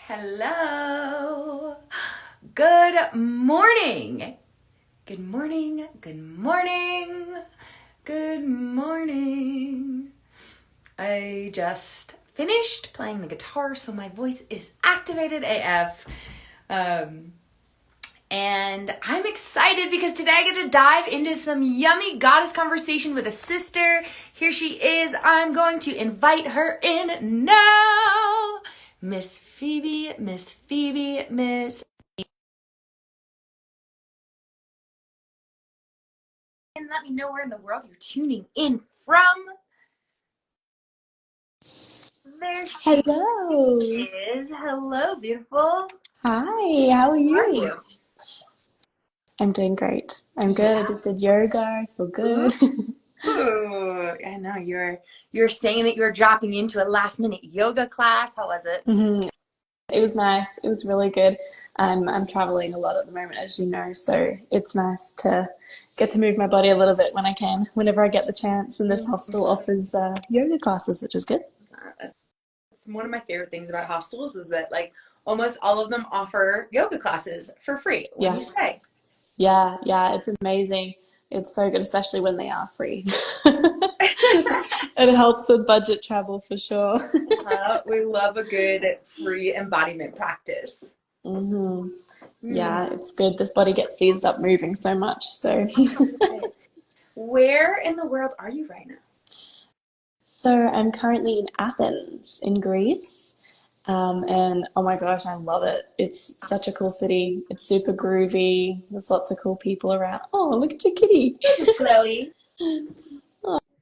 Hello. Good morning. Good morning. Good morning. Good morning. I just finished playing the guitar, so my voice is activated AF. And I'm excited because today I get to dive into some yummy goddess conversation with a sister. Here she is. I'm going to invite her in now. Miss Phoebe, Miss Phoebe, Miss. And let me know where in the world you're tuning in from. There she Hello. is. Hello, beautiful. Hi, how are How are you? you? I'm doing great. I'm good. I Yeah. just did yoga. I feel Ooh, good. I know you're saying that you're dropping into a last minute yoga class. How was it? hmm It was nice. It was really good. I'm traveling a lot at the moment, as you know, so it's nice to get to move my body a little bit when I can, whenever I get the chance. And this hostel offers yoga classes, which is good. It's one of my favorite things about hostels is that like almost all of them offer yoga classes for free when Yeah, you stay. yeah, it's amazing. It's so good, especially when they are free. It helps with budget travel for sure. We love a good free embodiment practice. hmm Mm. Yeah, it's good. This body gets seized up moving so much. So, Where in the world are you right now? so I'm currently in Athens, in Greece. And oh my gosh, I love it. It's such a cool city. It's super groovy. There's lots of cool people around. Oh, look at your kitty. This is Chloe.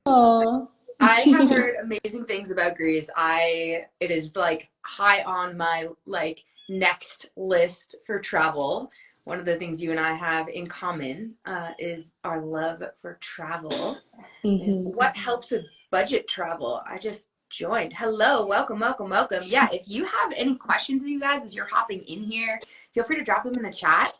Oh. I have heard amazing things about Greece. It is like high on my like next list for travel. One of the things you and I have in common is our love for travel. And hmm what helps with budget travel? I just joined. Hello, welcome, welcome, welcome. Yeah, if you have any questions, you guys, as you're hopping in here, feel free to drop them in the chat.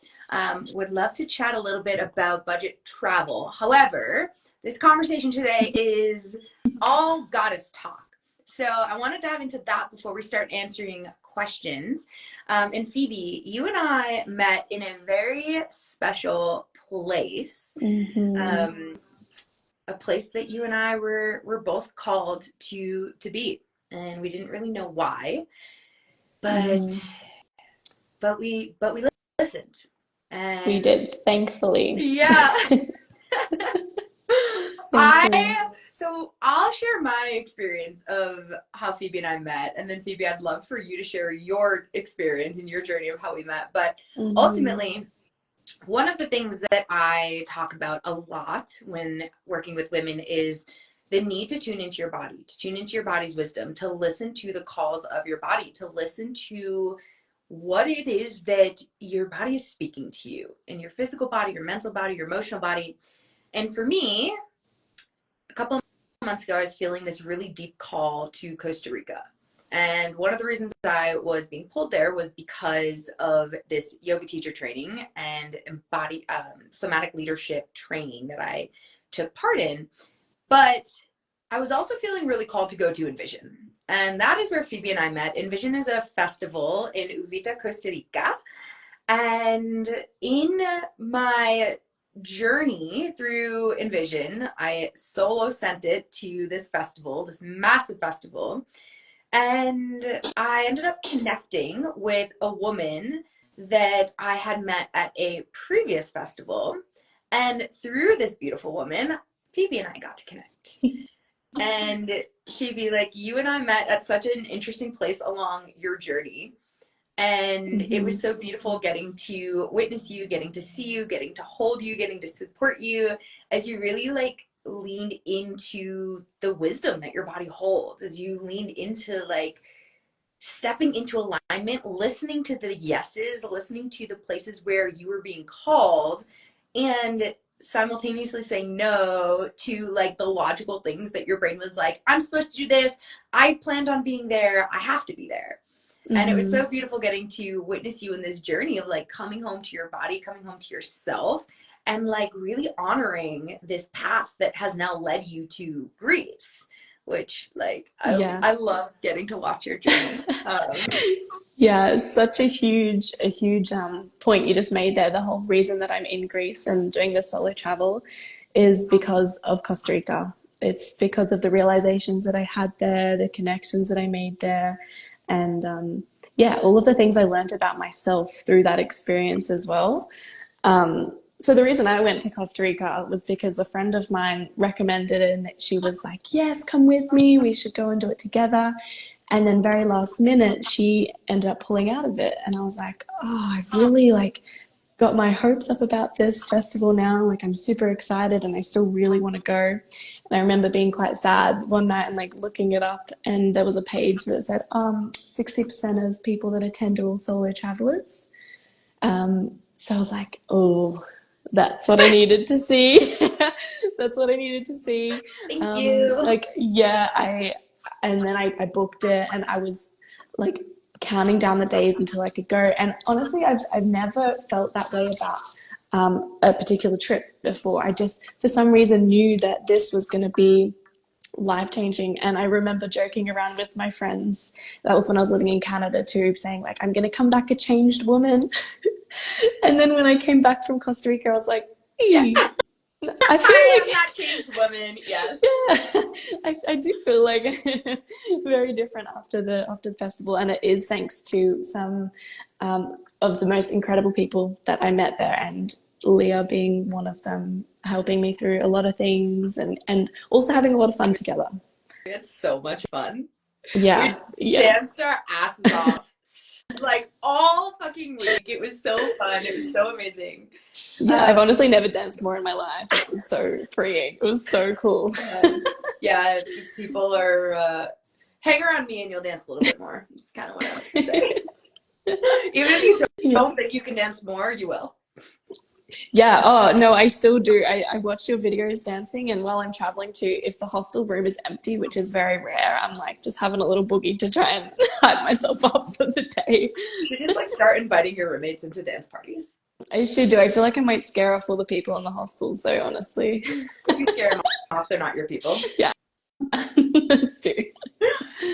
Would love to chat a little bit about budget travel. However, this conversation today is all goddess talk. So I want to dive into that before we start answering questions. And Phoebe, you and I met in a very special place. hmm Um, a place that you and I were both called to be, and we didn't really know why, hmm but we listened, We and did, thankfully. yeah. Thankfully. So I'll share my experience of how Phoebe and I met, and then Phoebe, I'd love for you to share your experience and your journey of how we met. But hmm ultimately, one of the things that I talk about a lot when working with women is the need to tune into your body, to tune into your body's wisdom, to listen to the calls of your body, to listen to what it is that your body is speaking to you in your physical body, your mental body, your emotional body. And for me, a couple of months ago, I was feeling this really deep call to Costa Rica. And one of the reasons I was being pulled there was because of this yoga teacher training and body somatic leadership training that I took part in. But I was also feeling really called to go to Envision. And that is where Phoebe and I met. Envision is a festival in Uvita, Costa Rica. And in my journey through Envision, I solo sent it to this festival, this massive festival. And I ended up connecting with a woman that I had met at a previous festival. And through this beautiful woman, Phoebe and I got to connect. And Phoebe, like you and I met at such an interesting place along your journey. And it hmm was so beautiful getting to witness you, getting to see you, getting to hold you, getting to support you as you really like leaned into the wisdom that your body holds, as you leaned into like stepping into alignment, listening to the yeses, listening to the places where you were being called, and simultaneously saying no to like the logical things that your brain was like, I'm supposed to do this. I planned on being there. I have to be there. And it was hmm so beautiful getting to witness you in this journey of like coming home to your body, coming home to yourself, and like really honoring this path that has now led you to Greece. which like Yeah. I love getting to watch your journey. Yeah, it's such a huge point you just made there. The whole reason that I'm in Greece and doing this solo travel is because of Costa Rica. It's because of the realizations that I had there, the connections that I made there, and yeah, all of the things I learned about myself through that experience as well. So the reason I went to Costa Rica was because a friend of mine recommended it, and she was like, "Yes, come with me. We should go and do it together." And then very last minute, she ended up pulling out of it, and I was like, "Oh, I've really like got my hopes up about this festival now. Like I'm super excited, and I still really want to go." And I remember being quite sad one night and like looking it up, and there was a page that said, 60% of people that attend are all solo travelers. So I was like, oh, that's what I needed to see. That's what I needed to see. Thank you. Like, yeah, and then I booked it, and I was like counting down the days until I could go. And honestly, I've never felt that way about a particular trip before. I just, for some reason, knew that this was going to be life changing. And I remember joking around with my friends. That was when I was living in Canada too, saying like, I'm going to come back a changed woman. And then when I came back from Costa Rica, I was like, Yeah. hey, I I am feel that changed woman. Yes. like, yeah, I do feel like very different after the festival, and it is thanks to some of the most incredible people that I met there, and Leah being one of them, helping me through a lot of things, and also having a lot of fun together. It's so much fun. We Yeah, yeah, danced our asses off like all fucking week. It was so fun. It was so amazing. yeah. I've Um, honestly never danced more in my life. It was so freeing. It was so cool. yeah, if people are hang around me and you'll dance a little bit more. It's kind of what I like to say. Even if you Yeah. don't think you can dance more, you will. Yeah. Oh, no, I still do. I watch your videos dancing, and while I'm traveling too, if the hostel room is empty, which is very rare, I'm like just having a little boogie to try and hype myself up for the day. You should just like start inviting your roommates into dance parties. I should do. I feel like I might scare off all the people in the hostels, though, honestly. If you scare them off, they're not your people. Yeah, that's true.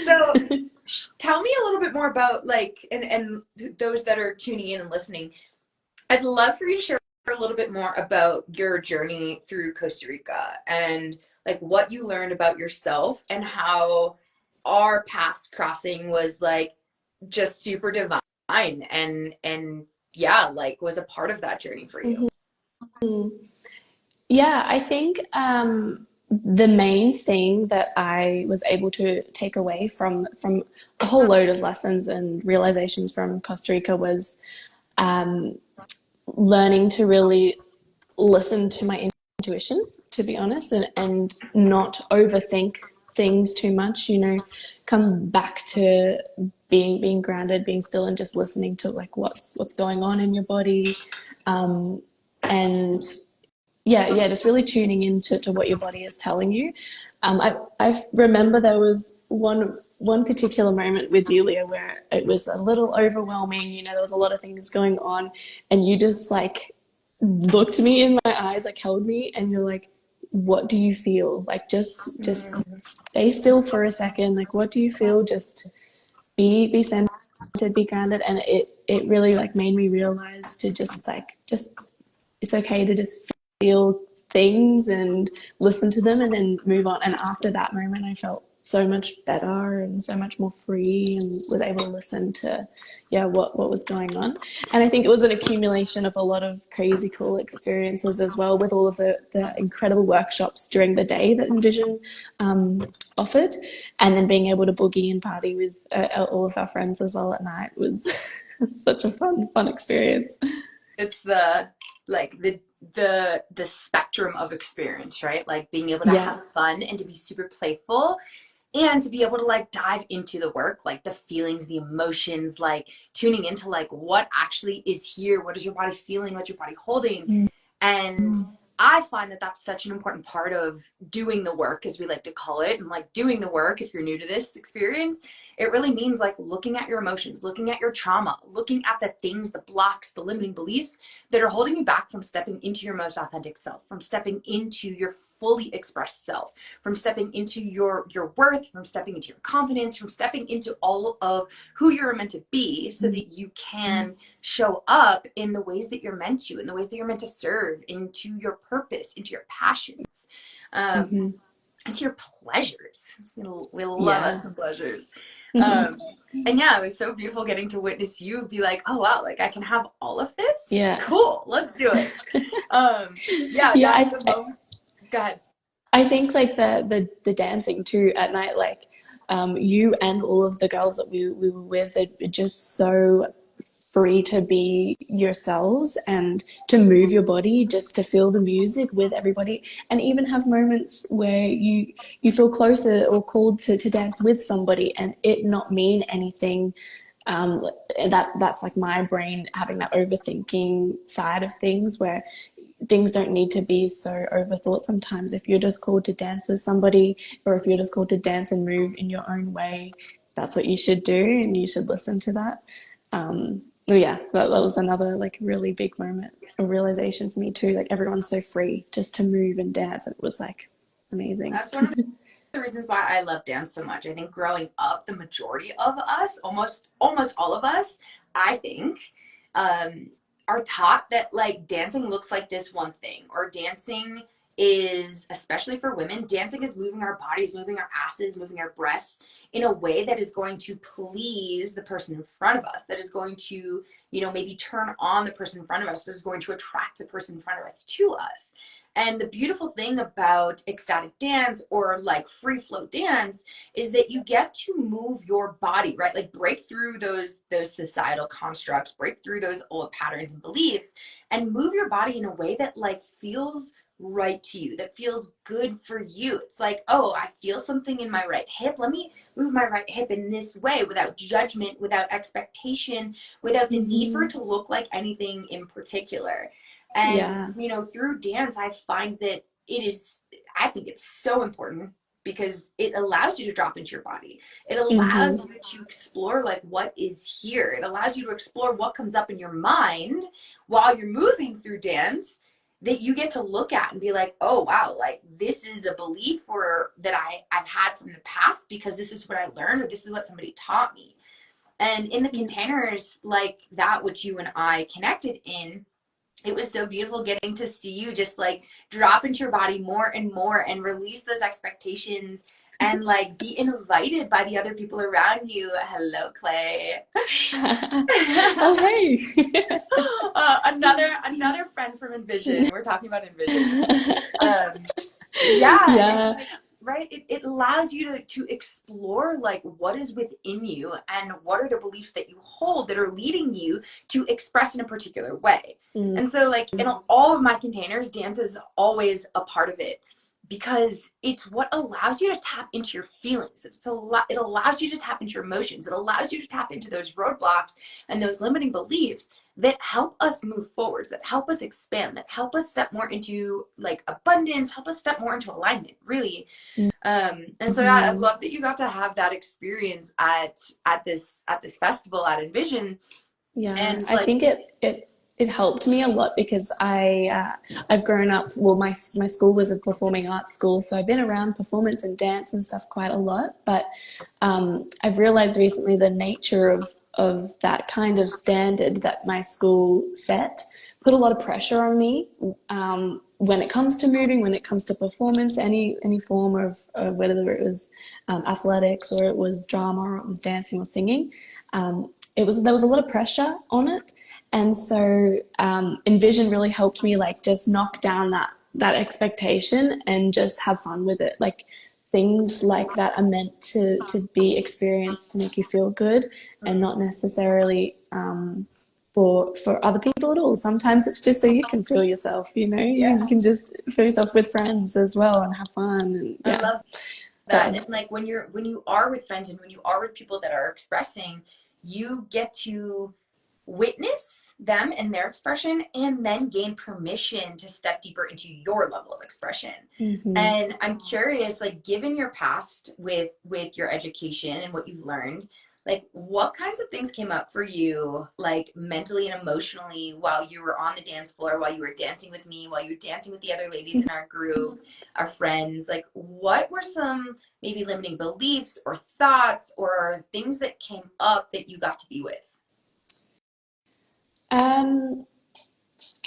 So tell me a little bit more about like and those that are tuning in and listening. I'd love for you to share a little bit more about your journey through Costa Rica and like what you learned about yourself and how our paths crossing was like just super divine and yeah, like was a part of that journey for you. Mhm. Yeah, I think the main thing that I was able to take away from a whole load of lessons and realizations from Costa Rica was um, learning to really listen to my intuition, to be honest, and not overthink things too much. Come back to being grounded, being still, and just listening to like what's going on in your body, and yeah, just really tuning into to what your body is telling you. I remember there was one particular moment with Yulia where it was a little overwhelming. There was a lot of things going on, and you just like looked me in my eyes, like held me, and you're like, "What do you feel? Like just stay still for a second. Like, what do you feel? Just be centered, be grounded." And it really like made me realize to just it's okay to just feel things and listen to them and then move on. And after that moment, I felt so much better and so much more free and was able to listen to, yeah, what was going on. And I think it was an accumulation of a lot of crazy cool experiences as well, with all of the incredible workshops during the day that Envision offered. And then being able to boogie and party with all of our friends as well at night was such a fun experience. It's the like the spectrum of experience, right? Like being able to Yeah. have fun and to be super playful and to be able to like dive into the work, like the feelings, the emotions, like tuning into like what actually is here, what is your body feeling, what's your body holding. And I find that that's such an important part of doing the work, as we like to call it, and like doing the work if you're new to this experience It really means like looking at your emotions, looking at your trauma, looking at the things, the blocks, the limiting beliefs that are holding you back from stepping into your most authentic self, from stepping into your fully expressed self, from stepping into your worth, from stepping into your confidence, from stepping into all of who you're meant to be so that you can show up in the ways that you're meant to, in the ways that you're meant to serve, into your purpose, into your passions. Mm-hmm. And to your pleasures. We love us Yeah. some pleasures. Mm-hmm. Um, and yeah, it was so beautiful getting to witness you be like, oh wow, like I can have all of this? Yeah. Cool, let's do it. Yeah, Yeah, that's the moment. Go ahead. I think like the dancing too at night, like you and all of the girls that we were with are just so free to be yourselves and to move your body, just to feel the music with everybody, and even have moments where you feel closer or called to dance with somebody and it not mean anything. um that's like my brain having that overthinking side of things, where things don't need to be so overthought sometimes. If you're just called to dance with somebody, or if you're just called to dance and move in your own way, that's what you should do, and you should listen to that. Oh yeah, that was another like really big moment, a realization for me too. Like everyone's so free just to move and dance, and it was like amazing. That's one of the reasons why I love dance so much. I think growing up, the majority of us, almost all of us, I think, um, are taught that like dancing looks like this one thing, or dancing is, especially for women, dancing is moving our bodies, moving our asses, moving our breasts in a way that is going to please the person in front of us, that is going to, maybe turn on the person in front of us, that is going to attract the person in front of us to us. And the beautiful thing about ecstatic dance or like free flow dance is that you get to move your body, right? Like break through those societal constructs, break through those old patterns and beliefs, and move your body in a way that like feels right to you, that feels good for you. It's like, oh, I feel something in my right hip. Let me move my right hip in this way without judgment, without expectation, without the need for Mm-hmm. it to look like anything in particular. And, Yeah. through dance, I find that I think it's so important because it allows you to drop into your body. It Mm-hmm. allows you to explore like what is here. It allows you to explore what comes up in your mind while you're moving through dance, that you get to look at and be like, oh wow, like this is a belief or that I've had from the past because this is what I learned or this is what somebody taught me. And in the Yeah. containers like that which you and I connected in, it was so beautiful getting to see you just like drop into your body more and more and release those expectations and like be invited by the other people around you. Hello, Clay. Oh hey. Another friend from Envision. We're talking about Envision. Um, yeah, and Yeah. like, right, it allows you to explore like what is within you and what are the beliefs that you hold that are leading you to express in a particular way. Mm. And so like in all of my containers, dance is always a part of it because it's what allows you to tap into your feelings. It allows you to tap into your emotions. It allows you to tap into those roadblocks and those limiting beliefs that help us move forwards, that help us expand, that help us step more into like abundance, help us step more into alignment, really. And so yeah, I Mm-hmm. love that you got to have that experience at this festival at Envision. Yeah, And I like, think it helped me a lot because I've grown up. Well, my school was a performing arts school, so I've been around performance and dance and stuff quite a lot. But I've realized recently the nature of that kind of standard that my school set put a lot of pressure on me, when it comes to moving, when it comes to performance, any form of whether it was athletics or it was drama or it was dancing or singing. There was a lot of pressure on it, and so Envision really helped me like just knock down that expectation and just have fun with it. Like things like that are meant to be experienced to make you feel good, and not necessarily for other people at all. Sometimes it's just so you can feel yourself. You yeah, can just feel yourself with friends as well and have fun. And I yeah, love that. but And like when you are with friends and when you are with people that are expressing, you get to witness them and their expression, and then gain permission to step deeper into your level of expression. Mm-hmm. And I'm curious, like, given your past with your education and what you've learned, like, what kinds of things came up for you, like mentally and emotionally, while you were on the dance floor, while you were dancing with me, while you were dancing with the other ladies in our group, our friends? Like, what were some maybe limiting beliefs or thoughts or things that came up that you got to be with? Um,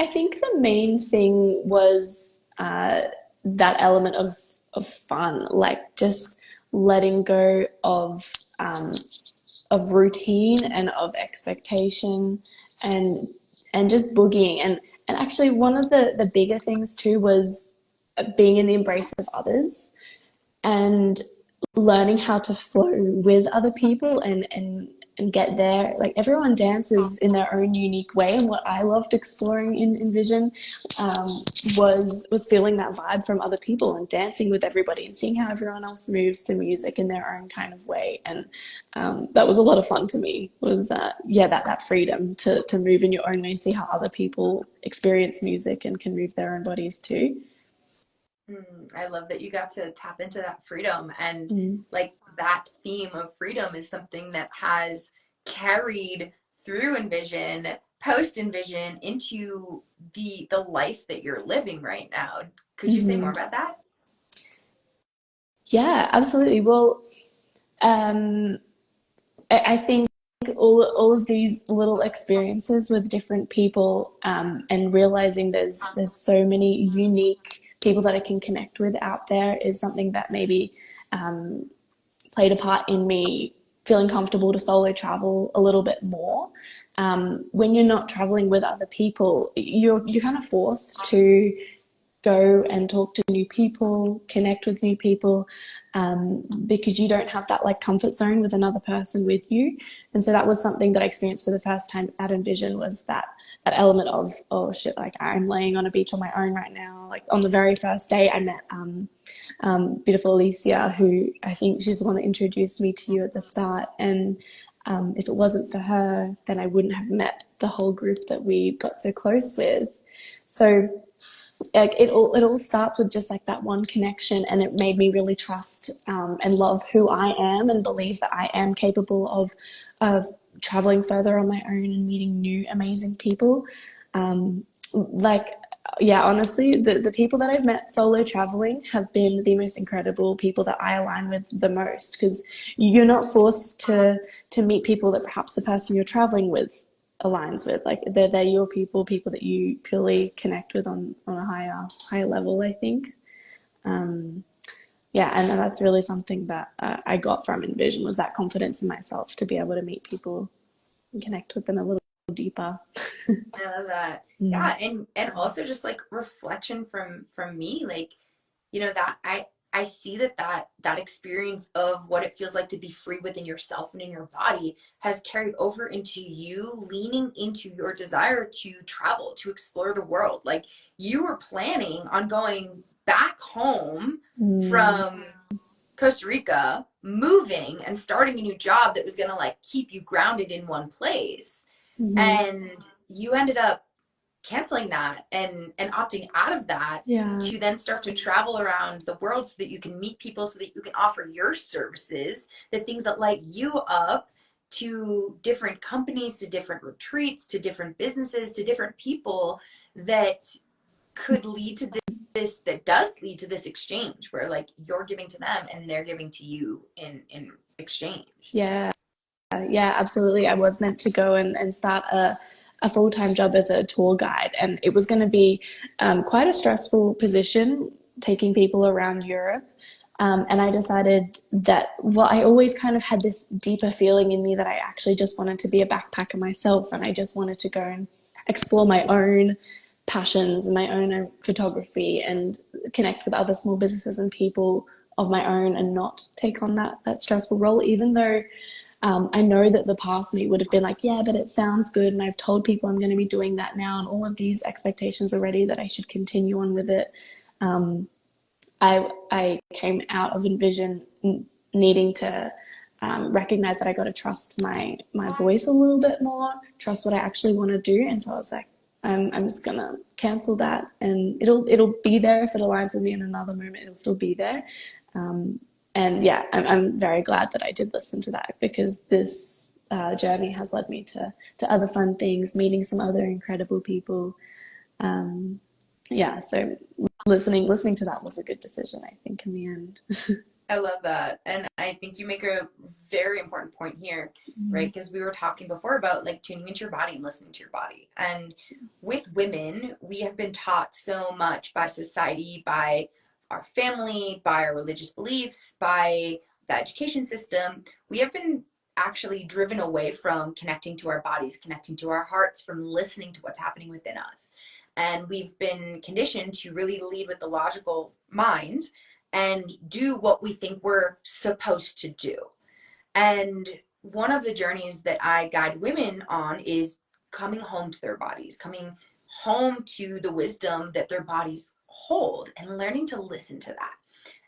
I think the main thing was that element of fun, like just letting go of routine and of expectation, and just boogieing. And actually, one of the bigger things too was being in the embrace of others, and learning how to flow with other people, and get there. Like, everyone dances in their own unique way, and what I loved exploring in Vision um, was feeling that vibe from other people and dancing with everybody and seeing how everyone else moves to music in their own kind of way. And that was a lot of fun to me. Was that freedom to move in your own way and see how other people experience music and can move their own bodies too. I love that you got to tap into that freedom, and Mm. like that theme of freedom is something that has carried through Envision, post Envision into the life that you're living right now. Could you say more Mm-hmm. about that? Yeah, absolutely. Well, um, I think all of these little experiences with different people, and realizing there's so many unique people that I can connect with out there, is something that maybe played a part in me feeling comfortable to solo travel a little bit more. When you're not traveling with other people, you're kind of forced to go and talk to new people, connect with new people, because you don't have that like comfort zone with another person with you. And so that was something that I experienced for the first time at Envision, was that element of, oh shit, like I'm laying on a beach on my own right now. Like, on the very first day, I met beautiful Alicia, who I think she's the one that introduced me to you at the start. And if it wasn't for her, then I wouldn't have met the whole group that we got so close with. So, like, it all starts with just like that one connection, and it made me really trust and love who I am, and believe that I am capable of traveling further on my own and meeting new amazing people. Like, yeah, honestly, the people that I've met solo traveling have been the most incredible people that I align with the most, because you're not forced to meet people that perhaps the person you're traveling with aligns with. Like, they're your people that you purely connect with on a higher level, I think. Yeah, and that's really something that I got from Envision, was that confidence in myself to be able to meet people and connect with them a little deeper. I love that. Mm. Yeah, and also just like reflection from me, like, that I see that experience of what it feels like to be free within yourself and in your body has carried over into you leaning into your desire to travel, to explore the world. Like, you were planning on going back home Mm. from Costa Rica, moving and starting a new job that was going to like keep you grounded in one place. Mm-hmm. And you ended up canceling that and opting out of that Yeah. to then start to travel around the world so that you can meet people, so that you can offer your services, the things that light you up, to different companies, to different retreats, to different businesses, to different people that could lead to this, that does lead to this exchange where like you're giving to them and they're giving to you in exchange. Yeah. Yeah, absolutely. I was meant to go and start a full-time job as a tour guide, and it was going to be quite a stressful position, taking people around Europe. And I decided that, well, I always kind of had this deeper feeling in me that I actually just wanted to be a backpacker myself, and I just wanted to go and explore my own passions and my own photography, and connect with other small businesses and people of my own, and not take on that stressful role, even though I know that the past me would have been like, yeah, but it sounds good. And I've told people I'm going to be doing that now, and all of these expectations already that I should continue on with it. I came out of Envision needing to recognize that I got to trust my voice a little bit more, trust what I actually want to do. And so I was like, I'm just gonna cancel that, and it'll be there if it aligns with me in another moment. It'll still be there, and yeah, I'm very glad that I did listen to that, because this journey has led me to other fun things, meeting some other incredible people. Yeah, so listening to that was a good decision, I think, in the end. I love that. And I think you make a very important point here, right? Because we were talking before about like tuning into your body and listening to your body. And with women, we have been taught so much by society, by our family, by our religious beliefs, by the education system. We have been actually driven away from connecting to our bodies, connecting to our hearts, from listening to what's happening within us. And we've been conditioned to really lead with the logical mind and do what we think we're supposed to do. And one of the journeys that I guide women on is coming home to their bodies, coming home to the wisdom that their bodies hold and learning to listen to that.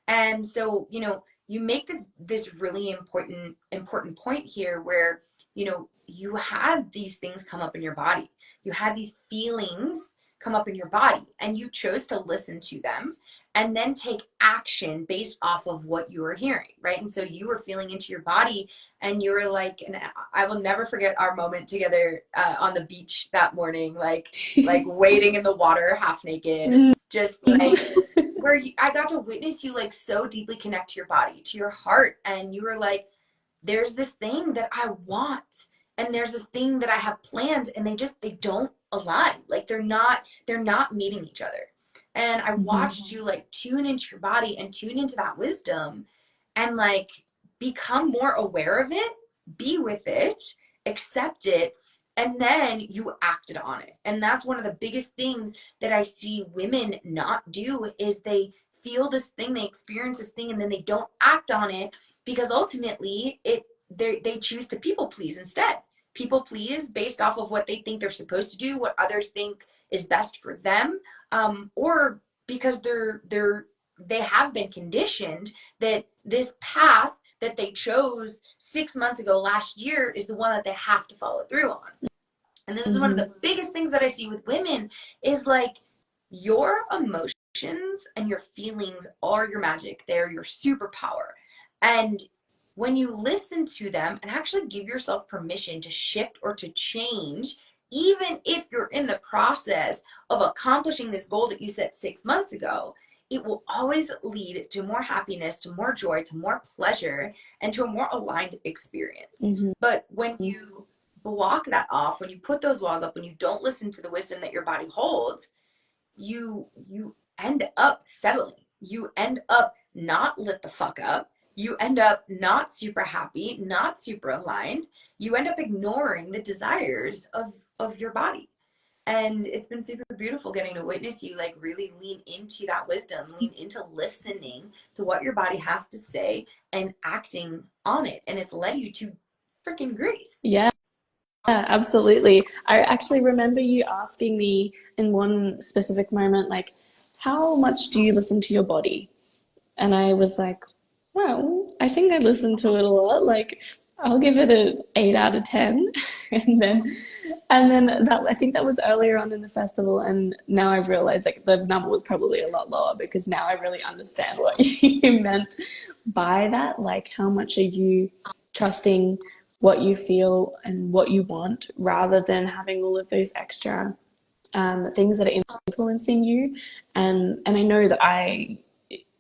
And so, you make this really important point here where, you had these things come up in your body. You had these feelings come up in your body, and you chose to listen to them and then take action based off of what you were hearing, right? And so you were feeling into your body, and you were like, and I will never forget our moment together on the beach that morning, like wading in the water half naked, just like where I got to witness you like so deeply connect to your body, to your heart. And you were like, there's this thing that I want, and there's this thing that I have planned, and they don't align. Like they're not meeting each other. And I watched you like tune into your body and tune into that wisdom and like become more aware of it, be with it, accept it, and then you acted on it. And that's one of the biggest things that I see women not do is they feel this thing, they experience this thing, and then they don't act on it because ultimately they choose to people please instead. People please based off of what they think they're supposed to do, what others think is best for them, or because they have been conditioned that this path that they chose 6 months ago last year is the one that they have to follow through on. And this is one of the biggest things that I see with women is like your emotions and your feelings are your magic. They're your superpower. And when you listen to them and actually give yourself permission to shift or to change, even if you're in the process of accomplishing this goal that you set 6 months ago, it will always lead to more happiness, to more joy, to more pleasure, and to a more aligned experience. But when you block that off, when you put those walls up, when you don't listen to the wisdom that your body holds, you end up settling. You end up not lit the fuck up. You end up not super happy, not super aligned. You end up ignoring the desires of your body. And it's been super beautiful getting to witness you like really lean into that wisdom, lean into listening to what your body has to say and acting on it. And it's led you to freaking grace. Yeah. Yeah, absolutely. I actually remember you asking me in one specific moment, like, how much do you listen to your body? And I was like, well, I think I listen to it a lot. Like, I'll give it an 8 out of 10. And then, that I think that was earlier on in the festival. And now I've realized like the number was probably a lot lower because now I really understand what you meant by that. Like, how much are you trusting what you feel and what you want rather than having all of those extra things that are influencing you. And I know that I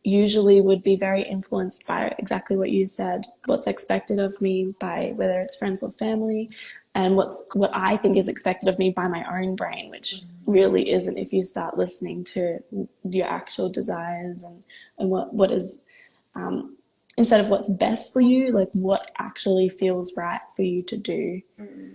usually would be very influenced by exactly what you said, what's expected of me by whether it's friends or family, and what I think is expected of me by my own brain, which really isn't if you start listening to your actual desires and what is instead of what's best for you, like what actually feels right for you to do.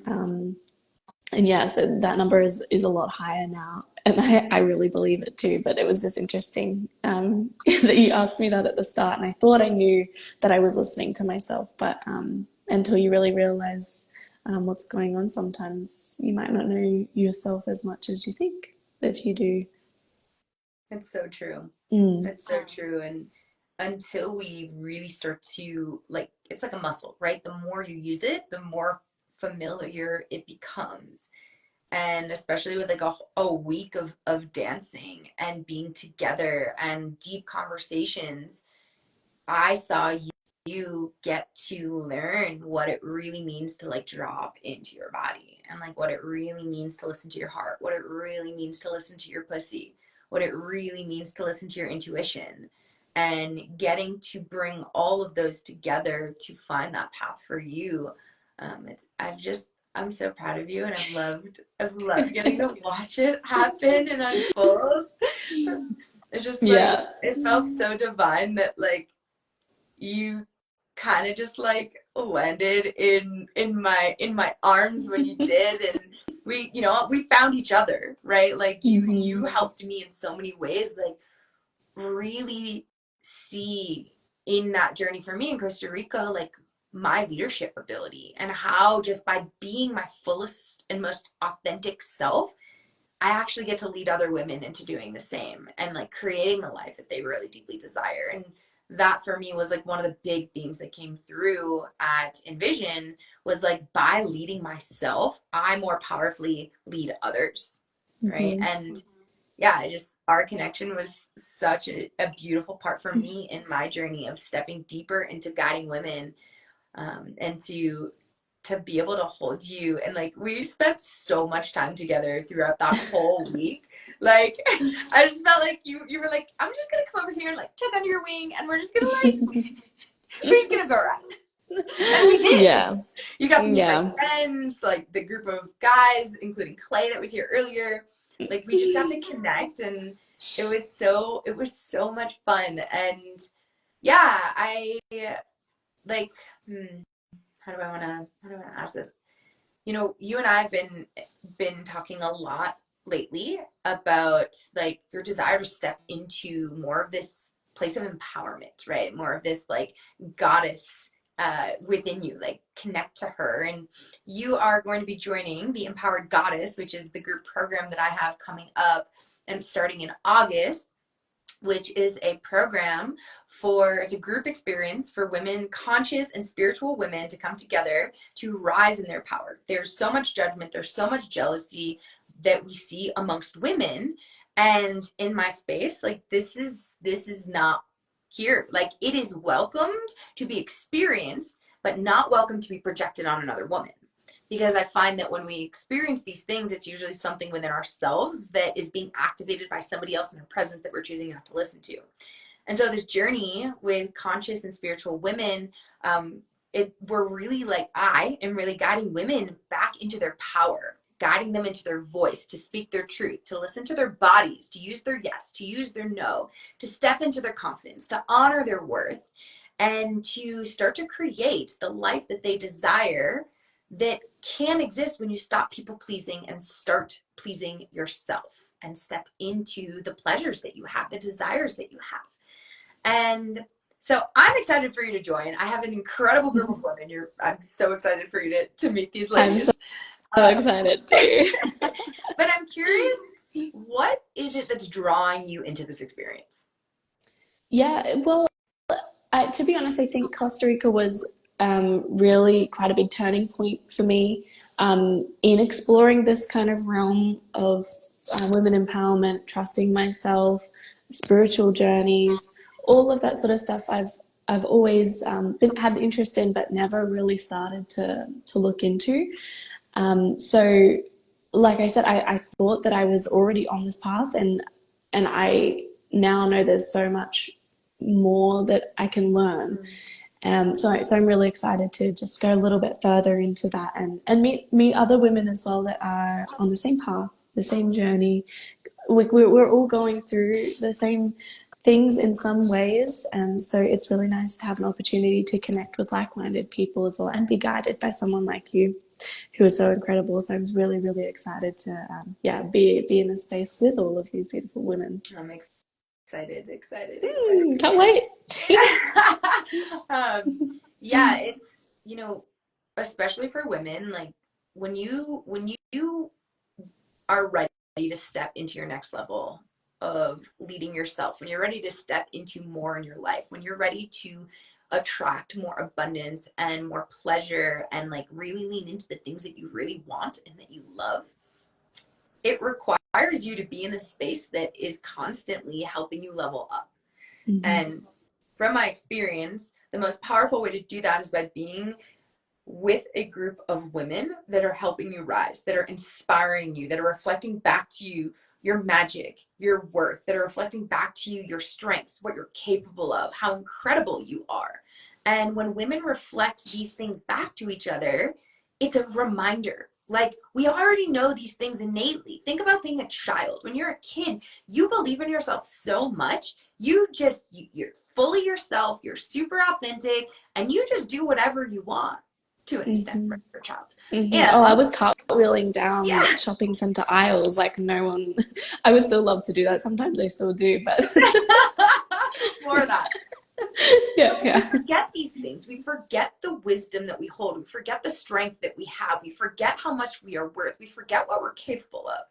And yeah, so that number is a lot higher now. And I really believe it too. But it was just interesting that you asked me that at the start. And I thought I knew that I was listening to myself. But until you really realize what's going on, sometimes you might not know yourself as much as you think that you do. It's so true. Mm. It's so true. And until we really start to, like, it's like a muscle, right? The more you use it, the more familiar it becomes. And especially with like a week of dancing and being together and deep conversations, I saw you get to learn what it really means to like drop into your body, and like what it really means to listen to your heart, what it really means to listen to your pussy, what it really means to listen to your intuition, and getting to bring all of those together to find that path for you. I'm so proud of you, and I've loved getting to watch it happen and unfold. It just like, Yeah. it felt so divine that like you kind of just like landed in my arms when you did, and we found each other, right? Like you Hmm. helped me in so many ways, like really see in that journey for me in Costa Rica, like my leadership ability, and how just by being my fullest and most authentic self, I actually get to lead other women into doing the same and like creating the life that they really deeply desire. And that for me was like one of the big themes that came through at Envision, was like by leading myself, I more powerfully lead others. Right. Hmm. And yeah, our connection was such a beautiful part for me in my journey of stepping deeper into guiding women, and to be able to hold you. And like we spent so much time together throughout that whole week. Like I just felt like you were like, I'm just gonna come over here and like tuck under your wing, and we're just gonna go around. And we did. Yeah. You got to meet my Yeah. friends, like the group of guys, including Clay that was here earlier. Like we just got to connect, and it was so much fun. And yeah, I like, how do I want to ask this? You and I have been talking a lot lately about like your desire to step into more of this place of empowerment, right? More of this like goddess within you, like connect to her. And you are going to be joining the Empowered Goddess, which is the group program that I have coming up and starting in August, which is a program it's a group experience for women, conscious and spiritual women, to come together to rise in their power. There's so much judgment, there's so much jealousy that we see amongst women. And in my space, like this is not here. Like it is welcomed to be experienced, but not welcome to be projected on another woman. Because I find that when we experience these things, it's usually something within ourselves that is being activated by somebody else in our presence that we're choosing not to listen to. And so this journey with conscious and spiritual women, we're really like, I am really guiding women back into their power, guiding them into their voice, to speak their truth, to listen to their bodies, to use their yes, to use their no, to step into their confidence, to honor their worth, and to start to create the life that they desire, that can exist when you stop people pleasing and start pleasing yourself and step into the pleasures that you have, the desires that you have. And so I'm excited for you to join. I have an incredible group of women. I'm so excited for you to meet these I'm so ladies. excited too. But I'm curious, what is it that's drawing you into this experience? Yeah, well, to be honest, I think Costa Rica was really quite a big turning point for me in exploring this kind of realm of women empowerment, trusting myself, spiritual journeys, all of that sort of stuff. I've always had interest in, but never really started to look into. So, like I said, I thought that I was already on this path, and I now know there's so much more that I can learn. So I'm really excited to just go a little bit further into that, and meet other women as well that are on the same path, the same journey. We're all going through the same things in some ways, and so it's really nice to have an opportunity to connect with like-minded people as well, and be guided by someone like you, who is so incredible. So I was really, really excited to be in a space with all of these beautiful women. I'm excited for Can't you. wait. Yeah, it's, especially for women, like when you are ready to step into your next level of leading yourself, when you're ready to step into more in your life, when you're ready to attract more abundance and more pleasure and like really lean into the things that you really want and that you love, it requires you to be in a space that is constantly helping you level up. Mm-hmm. And from my experience, the most powerful way to do that is by being with a group of women that are helping you rise, that are inspiring you, that are reflecting back to you your magic, your worth, that are reflecting back to you your strengths, what you're capable of, how incredible you are. And when women reflect these things back to each other, it's a reminder. Like, we already know these things innately. Think about being a child. When you're a kid, you believe in yourself so much. You're fully yourself, you're super authentic, and you just do whatever you want to an extent Mm-hmm. for a child. Mm-hmm. Oh, I And was cartwheeling down yeah, shopping center aisles like no one. I would still love to do that. Sometimes I still do, but more of that. yeah, But we yeah. forget these things. We forget the wisdom that we hold. We forget the strength that we have. We forget how much we are worth. We forget what we're capable of.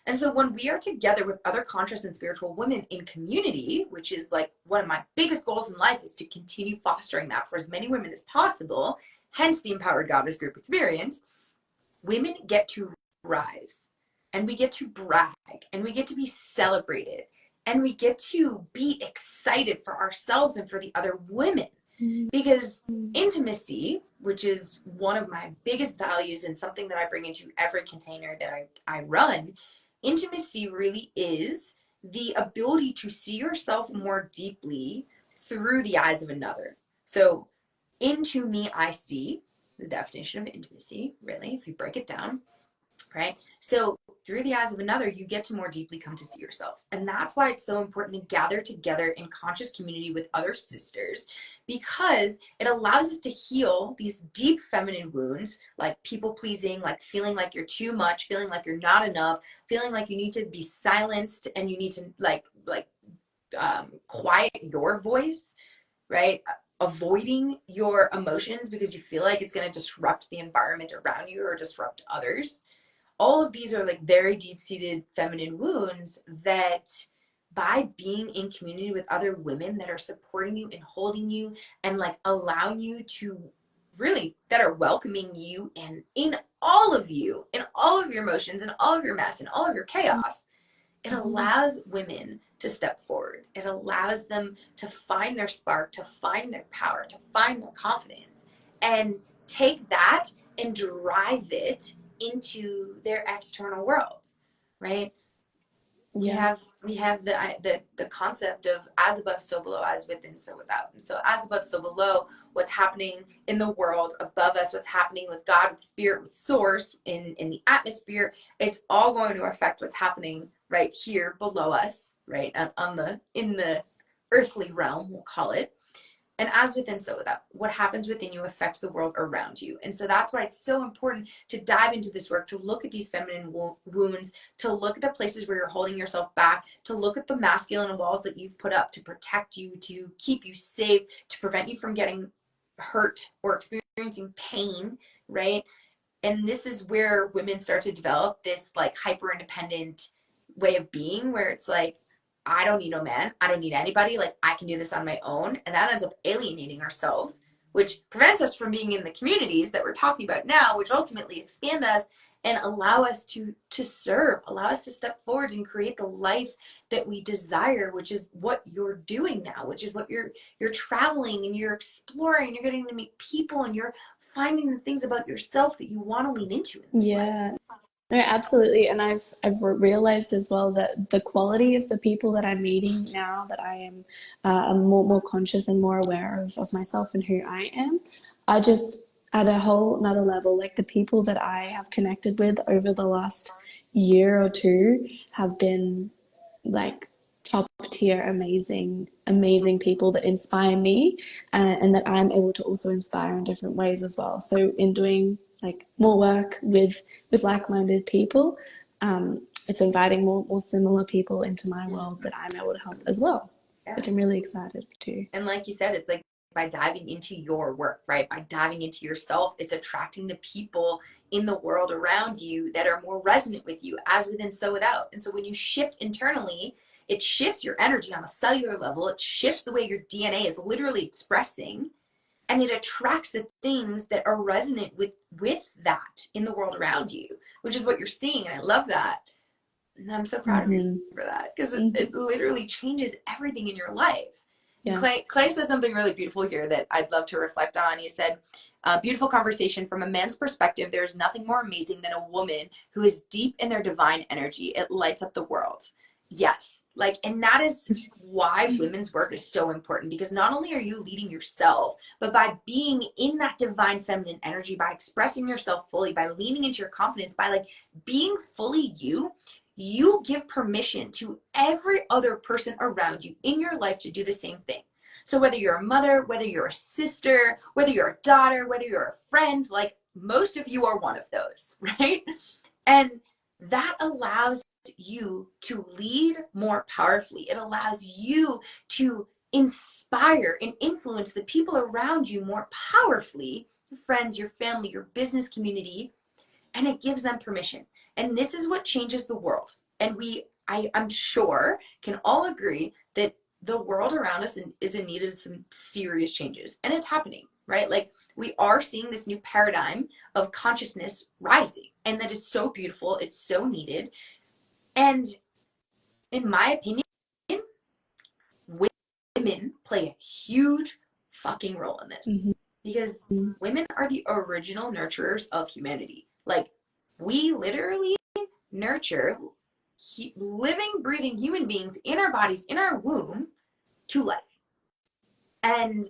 And so when we are together with other conscious and spiritual women in community, which is like one of my biggest goals in life, is to continue fostering that for as many women as possible, hence the Empowered Goddess Group experience, women get to rise and we get to brag and we get to be celebrated and we get to be excited for ourselves and for the other women, because intimacy, which is one of my biggest values and something that I bring into every container that I run, intimacy really is the ability to see yourself more deeply through the eyes of another. So into me I see, the definition of intimacy, really, if you break it down, right? So through the eyes of another, you get to more deeply come to see yourself. And that's why it's so important to gather together in conscious community with other sisters, because it allows us to heal these deep feminine wounds, like people pleasing, like feeling like you're too much, feeling like you're not enough, feeling like you need to be silenced and you need to quiet your voice, right? Avoiding your emotions because you feel like it's going to disrupt the environment around you or disrupt others. All of these are like very deep-seated feminine wounds that, by being in community with other women that are supporting you and holding you and like allowing you to really, that are welcoming you and in all of you, in all of your emotions and all of your mess and all of your chaos, it allows women to step forward. It allows them to find their spark, to find their power, to find their confidence, and take that and drive it into their external world, right? we Yeah. have we have the concept of as above so below, as within so without. And so as above so below, what's happening in the world above us, what's happening with God, with spirit, with source, in the atmosphere, it's all going to affect what's happening right here below us, right, on the in the earthly realm, we'll call it. And as within, so without. What happens within you affects the world around you. And so that's why it's so important to dive into this work, to look at these feminine wounds, to look at the places where you're holding yourself back, to look at the masculine walls that you've put up to protect you, to keep you safe, to prevent you from getting hurt or experiencing pain, right? And this is where women start to develop this like hyper independent way of being, where it's like, I don't need no man, I don't need anybody, like I can do this on my own. And that ends up alienating ourselves, which prevents us from being in the communities that we're talking about now, which ultimately expand us and allow us to serve, allow us to step forward and create the life that we desire, which is what you're doing now, which is what you're traveling and you're exploring, you're getting to meet people, and you're finding the things about yourself that you want to lean into in this life. Yeah. No, absolutely. And I've realized as well that the quality of the people that I'm meeting now that I am I'm more conscious and more aware of myself and who I am, are just at a whole another level. Like the people that I have connected with over the last year or two have been like top tier, amazing people that inspire me, and that I'm able to also inspire in different ways as well. So in doing like more work with like-minded people, it's inviting more similar people into my world that I'm able to help as well, Yeah. which I'm really excited to. And like you said, it's like by diving into your work, right? By diving into yourself, it's attracting the people in the world around you that are more resonant with you, as within, so without. And so when you shift internally, It shifts your energy on a cellular level. It shifts the way your DNA is literally expressing, and it attracts the things that are resonant with that in the world around you, which is what you're seeing. And I love that. And I'm so proud of you Mm-hmm. for that, because Mm-hmm. it literally changes everything in your life. And Yeah. Clay said something really beautiful here that I'd love to reflect on. He said, beautiful conversation. From a man's perspective, there's nothing more amazing than a woman who is deep in their divine energy. It lights up the world. Yes. Like, and that is why women's work is so important, because not only are you leading yourself, but by being in that divine feminine energy, by expressing yourself fully, by leaning into your confidence, by like being fully you, you give permission to every other person around you in your life to do the same thing. So whether you're a mother, whether you're a sister, whether you're a daughter, whether you're a friend, like most of you are one of those, right? And that allows you to lead more powerfully. It allows you to inspire and influence the people around you more powerfully, your friends, your family, your business community, and it gives them permission. And this is what changes the world. And I'm sure, can all agree that the world around us is in need of some serious changes. And it's happening, right? Like we are seeing this new paradigm of consciousness rising. And that is so beautiful. It's so needed. And in my opinion, women play a huge fucking role in this, because Mm-hmm. women are the original nurturers of humanity. Like we literally nurture living, breathing human beings in our bodies, in our womb, to life. And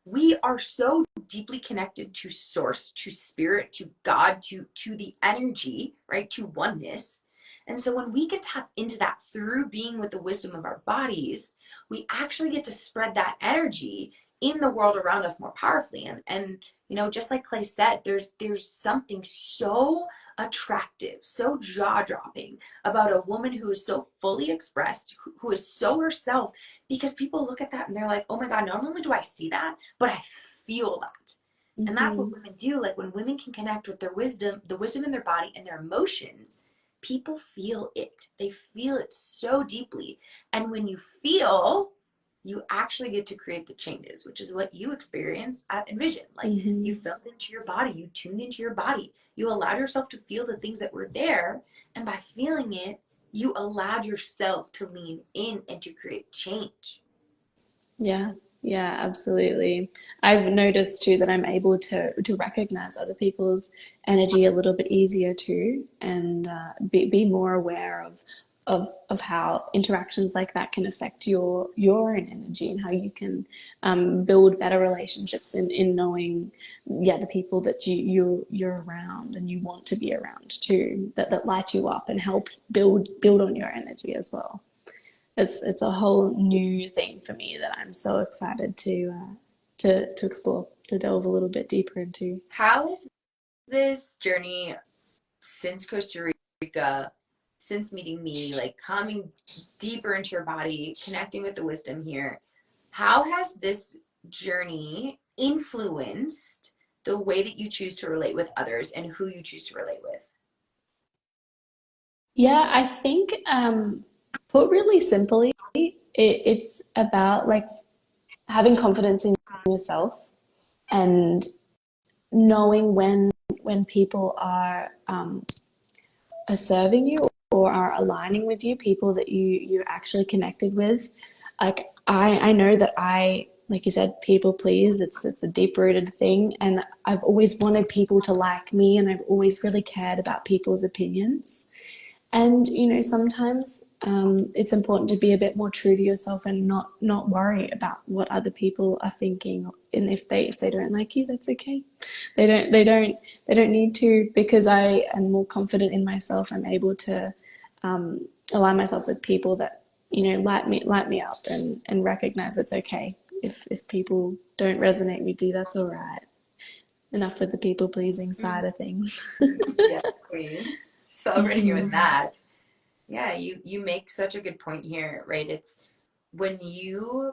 we are so deeply connected to source, to spirit, to God, to the energy, right? To oneness. And so when we can tap into that through being with the wisdom of our bodies, we actually get to spread that energy in the world around us more powerfully. And you know, just like Clay said, there's something so attractive, so jaw-dropping about a woman who is so fully expressed, who is so herself, because people look at that and they're like, oh my God, not only do I see that, but I feel that. And that's Mm-hmm. what women do. Like when women can connect with their wisdom, the wisdom in their body and their emotions, people feel it. They feel it so deeply. And when you feel, you actually get to create the changes, which is what you experience at Envision. Like you Mm-hmm. felt into your body, you tuned into your body, you allowed yourself to feel the things that were there. And by feeling it, you allowed yourself to lean in and to create change. Yeah, yeah, absolutely. I've noticed too that I'm able to recognize other people's energy a little bit easier too, and be more aware of how interactions like that can affect your own energy, and how you can build better relationships in knowing, yeah, the people that you're around and you want to be around too, that light you up and help build on your energy as well. It's a whole new thing for me that I'm so excited to explore, to delve a little bit deeper into. How has this journey since Costa Rica, since meeting me, like coming deeper into your body, connecting with the wisdom here, how has this journey influenced the way that you choose to relate with others and who you choose to relate with? Yeah, I think put really simply, it's about like having confidence in yourself and knowing when people are serving you or are aligning with you, people that you're actually connected with. Like I know that I, like you said, people please. It's a deep rooted thing, and I've always wanted people to like me, and I've always really cared about people's opinions. And sometimes it's important to be a bit more true to yourself and not worry about what other people are thinking. And if they don't like you, that's okay. They don't need to, because I am more confident in myself. I'm able to align myself with people that light me up, and recognize it's okay if people don't resonate with you. That's all right. Enough with the people pleasing side Mm. of things. Yes, queen. Celebrating you in Mm-hmm. that. Yeah, you make such a good point here, right? It's when you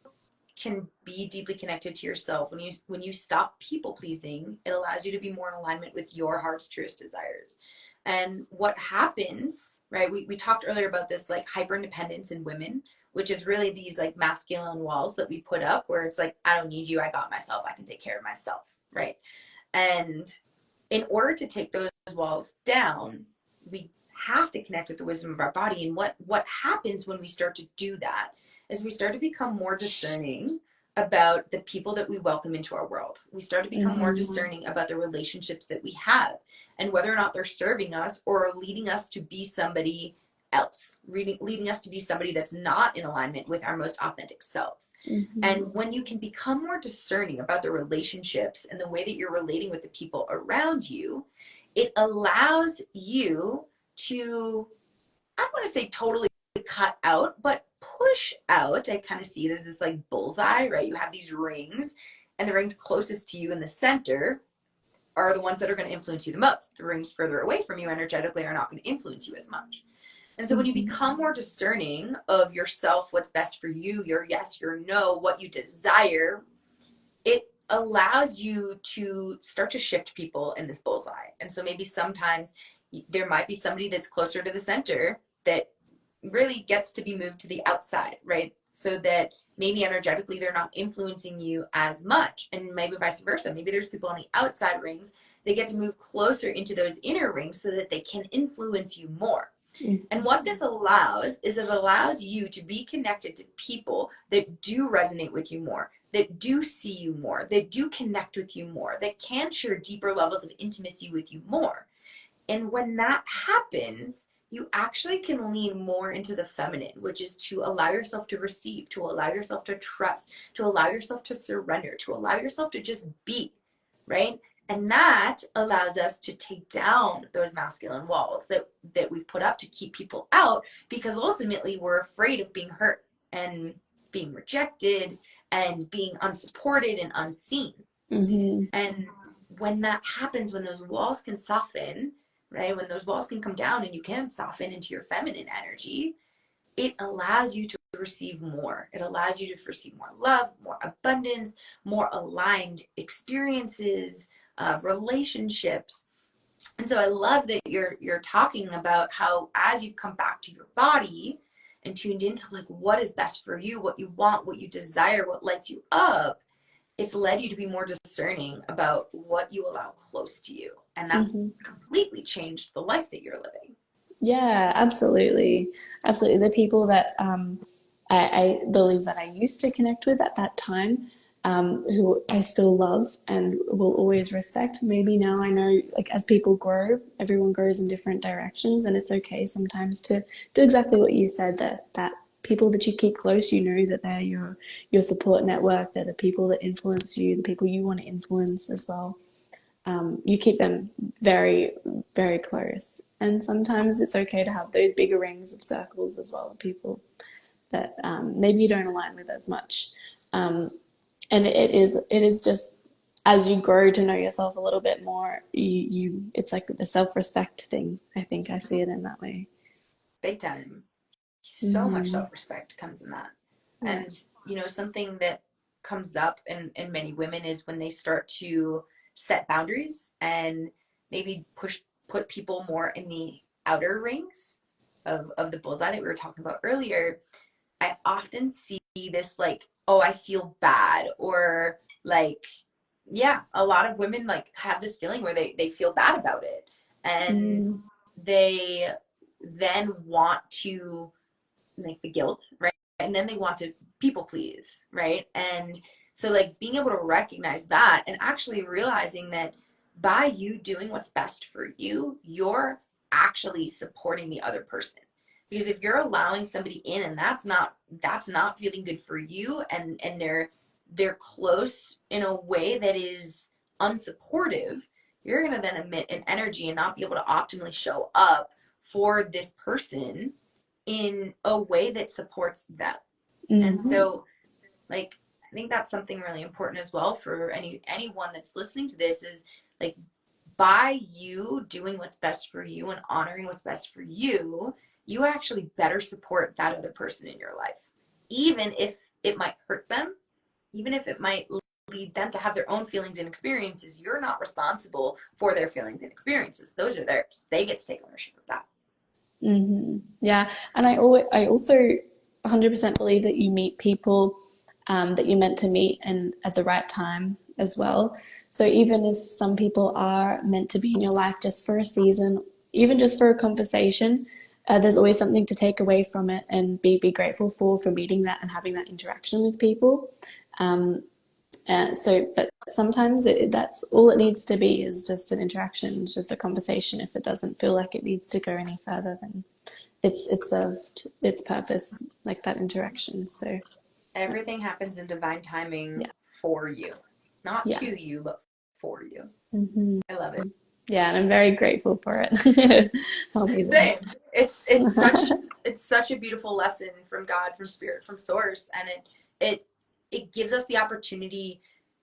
can be deeply connected to yourself, when you stop people pleasing, it allows you to be more in alignment with your heart's truest desires. And what happens, right? We talked earlier about this like hyper independence in women, which is really these like masculine walls that we put up where it's like, I don't need you, I got myself, I can take care of myself, right? And in order to take those walls down, we have to connect with the wisdom of our body. And what happens when we start to do that is we start to become more discerning about the people that we welcome into our world. We start to become more Mm-hmm. discerning about the relationships that we have and whether or not they're serving us or leading us to be somebody else, leading us to be somebody that's not in alignment with our most authentic selves. Mm-hmm. And when you can become more discerning about the relationships and the way that you're relating with the people around you, it allows you to, I don't want to say totally cut out, but push out. I kind of see it as this like bullseye, right? You have these rings, and the rings closest to you in the center are the ones that are going to influence you the most. The rings further away from you energetically are not going to influence you as much. And so when you Mm-hmm. become more discerning of yourself, what's best for you, your yes, your no, what you desire, it allows you to start to shift people in this bullseye. And so maybe sometimes there might be somebody that's closer to the center that really gets to be moved to the outside, right? So that maybe energetically they're not influencing you as much. And maybe vice versa. Maybe there's people on the outside rings, they get to move closer into those inner rings so that they can influence you more. And what this allows is it allows you to be connected to people that do resonate with you more, that do see you more, that do connect with you more, that can share deeper levels of intimacy with you more. And when that happens, you actually can lean more into the feminine, which is to allow yourself to receive, to allow yourself to trust, to allow yourself to surrender, to allow yourself to just be, right? And that allows us to take down those masculine walls that we've put up to keep people out because ultimately we're afraid of being hurt and being rejected and being unsupported and unseen. Mm-hmm. And when that happens, when those walls can soften, right? When those walls can come down and you can soften into your feminine energy, it allows you to receive more. It allows you to receive more love, more abundance, more aligned experiences, relationships. And so I love that you're talking about how as you've come back to your body and tuned into like what is best for you, what you want, what you desire, what lights you up, it's led you to be more discerning about what you allow close to you. And that's Mm-hmm. completely changed the life that you're living. Yeah, absolutely. Absolutely. The people that I believe that I used to connect with at that time, who I still love and will always respect. Maybe now I know, like, as people grow, everyone grows in different directions, and it's okay sometimes to do exactly what you said, that people that you keep close, you know that they're your support network, they're the people that influence you, the people you want to influence as well. You keep them very, very close. And sometimes it's okay to have those bigger rings of circles as well, of people that maybe you don't align with as much. Um, and it is just as you grow to know yourself a little bit more, you it's like the self-respect thing. I think I see it in that way. Big time. So much Mm, self-respect comes in that. yeah. And, something that comes up in many women is when they start to set boundaries and maybe put people more in the outer rings of the bullseye that we were talking about earlier. I often see this like, oh, I feel bad, or like, yeah, a lot of women like have this feeling where they feel bad about it. And Mm, they then want to like the guilt, right? And then they want to people please, right? And so like being able to recognize that and actually realizing that by you doing what's best for you, you're actually supporting the other person. Because if you're allowing somebody in and that's not feeling good for you and they're close in a way that is unsupportive, you're going to then emit an energy and not be able to optimally show up for this person in a way that supports them. And mm-hmm. so like I think that's something really important as well for anyone that's listening to this is like by you doing what's best for you and honoring what's best for you, you actually better support that other person in your life. Even if it might hurt them, even if it might lead them to have their own feelings and experiences, you're not responsible for their feelings and experiences. Those are theirs. They get to take ownership of that. Mm-hmm. Yeah, and I also 100% believe that you meet people that you're meant to meet and at the right time as well. So even if some people are meant to be in your life just for a season, even just for a conversation, there's always something to take away from it and be grateful for meeting that and having that interaction with people. But sometimes that's all it needs to be is just an interaction, just a conversation. If it doesn't feel like it needs to go any further, then it's served its purpose, like that interaction. So Everything happens in divine timing yeah, for you, not yeah, to you, but for you. mm-hmm. I love it. Yeah, and I'm very grateful for it. Amazing. Same. It's such a beautiful lesson from God, from Spirit, from Source, and it it gives us the opportunity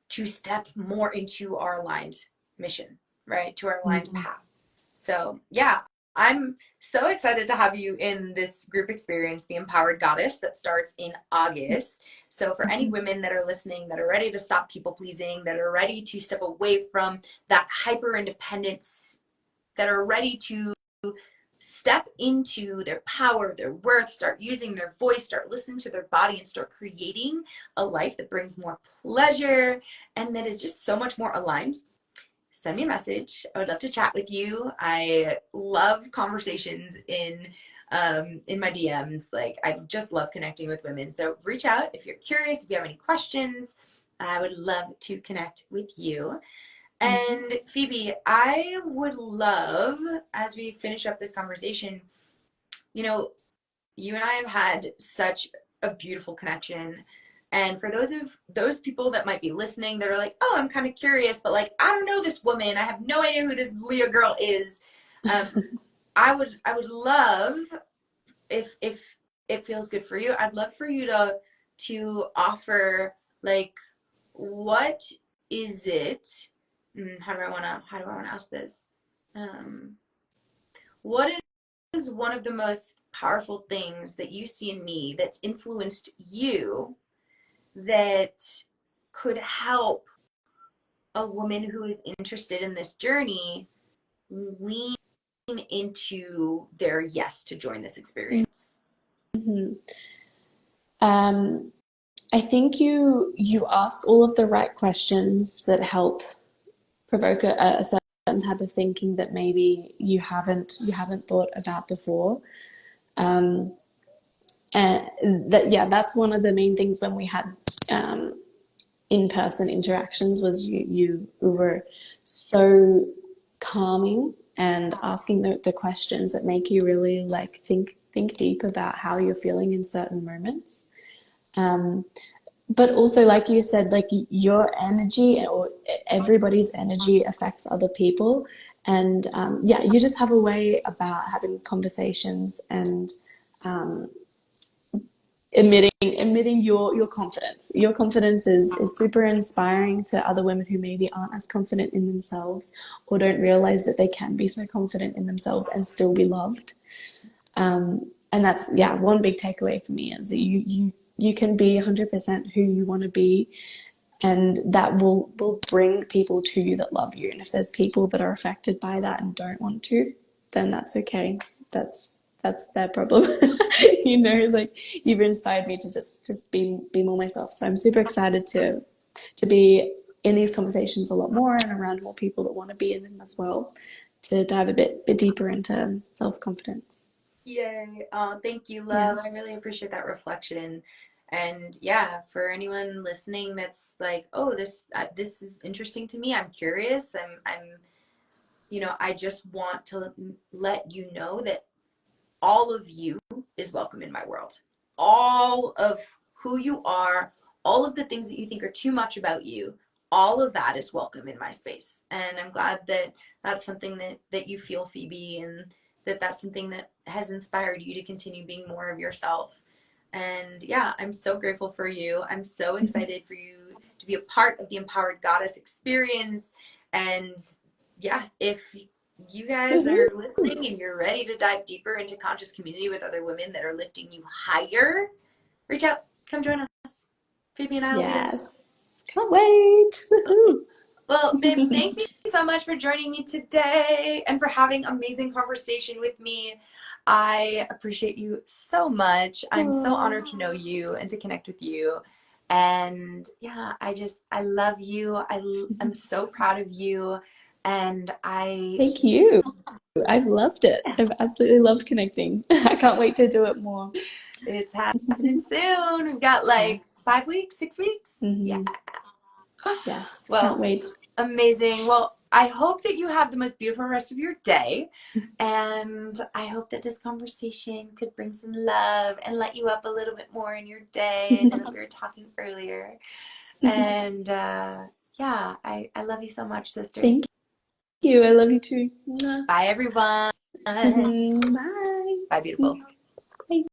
to step more into our aligned mission, right? To our aligned Mm-hmm. path. So, yeah, I'm so excited to have you in this group experience, the Empowered Goddess, that starts in August. So, for any women that are listening that are ready to stop people pleasing, that are ready to step away from that hyper independence, that are ready to step into their power, their worth, start using their voice, start listening to their body, and start creating a life that brings more pleasure and that is just so much more aligned, send me a message. I would love to chat with you. I love conversations in my DMs. Like, I just love connecting with women. So reach out if you're curious, if you have any questions. I would love to connect with you. And Phoebe, I would love, as we finish up this conversation, you know, you and I have had such a beautiful connection. And for those people that might be listening that are like, oh, I'm kind of curious, but like I don't know this woman. I have no idea who this Leo girl is. Um, I would love if it feels good for you. I'd love for you to offer like what is it? How do I wanna ask this? Um, what is one of the most powerful things that you see in me that's influenced you that could help a woman who is interested in this journey lean into their yes to join this experience? Mm-hmm. Um, I think you ask all of the right questions that help provoke a certain type of thinking that maybe you haven't thought about before. Um, and that yeah, that's one of the main things when we had um, in-person interactions was you were so calming and asking the questions that make you really like think deep about how you're feeling in certain moments. Um, but also, like you said, like your energy or everybody's energy affects other people. And yeah, you just have a way about having conversations and emitting your confidence. Your confidence is super inspiring to other women who maybe aren't as confident in themselves or don't realize that they can be so confident in themselves and still be loved. And that's yeah, one big takeaway for me is that you can be 100% who you want to be, and that will bring people to you that love you. And if there's people that are affected by that and don't want to, then that's okay. That's their problem. You know, like you've inspired me to just be more myself. So I'm super excited to be in these conversations a lot more and around more people that want to be in them as well, to dive a bit deeper into self-confidence. Yay. Oh, thank you, Yeah. love. I really appreciate that reflection. And yeah, for anyone listening that's like, oh, this is interesting to me. I'm curious. I just want to let you know that all of you is welcome in my world. All of who you are, all of the things that you think are too much about you, all of that is welcome in my space. And I'm glad that that's something that you feel, Phoebe, and that's something that has inspired you to continue being more of yourself. And yeah, I'm so grateful for you. I'm so excited for you to be a part of the Empowered Goddess experience. And yeah, if you guys are listening and you're ready to dive deeper into conscious community with other women that are lifting you higher, reach out. Come join us. Phoebe and I will be there. Yes. Can't wait. Woohoo. Well, babe, thank you so much for joining me today and for having amazing conversation with me. I appreciate you so much. I'm so Oh, honored to know you and to connect with you. And yeah, I love you. I'm so proud of you. And I, thank you. I've loved it. I've absolutely loved connecting. I can't wait to do it more. it's happening soon. We've got like Yes. 5 weeks, 6 weeks. Yeah. Hmm. Yes. Can't Well, wait. amazing. Well, I hope that you have the most beautiful rest of your day. And I hope that this conversation could bring some love and let you up a little bit more in your day. I know that we were talking earlier. And yeah, I love you so much, sister. Thank you. I love you too. Mwah. Bye, everyone. Bye. Bye, beautiful.